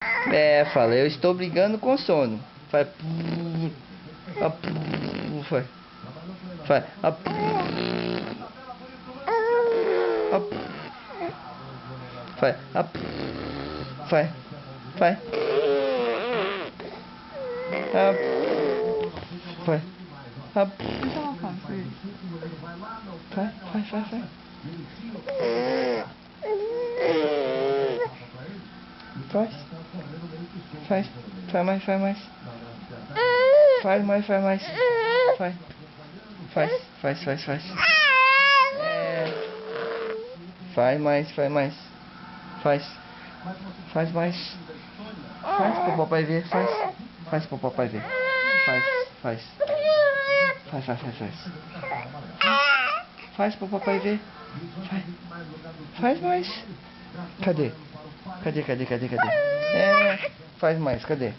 É, fala, eu estou brigando com sono. Faz. Faz. Faz. Faz. Faz. Faz. Faz. Então, faz. Faz. Faz. Faz. Faz. Faz mais. Faz mais. Faz mais. Faz mais. Faz. Faz. É. Faz mais. Faz mais. Faz. Faz mais. Faz pro papai ver. Faz. Faz pro papai ver. Faz. Faz pro papai ver. Faz mais. Cadê? É. Faz mais. Cadê?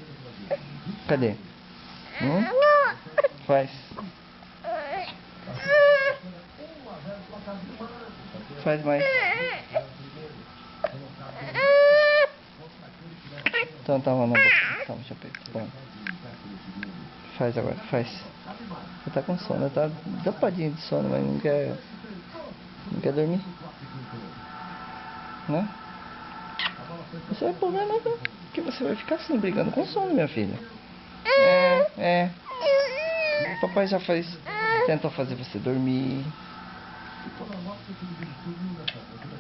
Faz. Faz mais. Então tava na boca. Toma, deixa eu pegar. Toma. Faz agora, faz. Você tá com sono, tá dopadinho de sono, mas não quer dormir. Né? Isso é problema que você vai ficar assim, brigando com sono, minha filha. É. O papai já tentou fazer você dormir.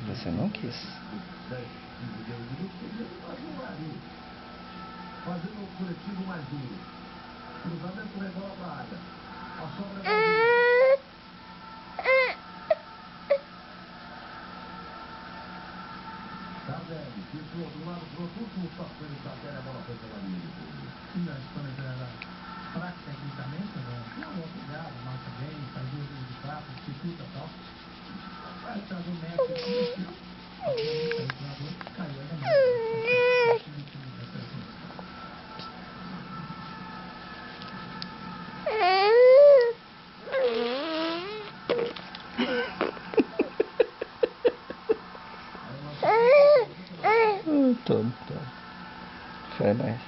Você não quis. Fazendo o coletivo mais duro. Cruzamento rebola pra área. A sobra Tardelli, ficou do lado pro último toque de Tardelli, a bola foi pela linha de fundo. Não, isso também era fraco tecnicamente, né? Não, obrigado, marca bem, faz 2 vezes de 4, dificulta e tal. Vai trazer o médico aqui, obviamente, o treinador caiu ainda mais. Toma. Faz mais.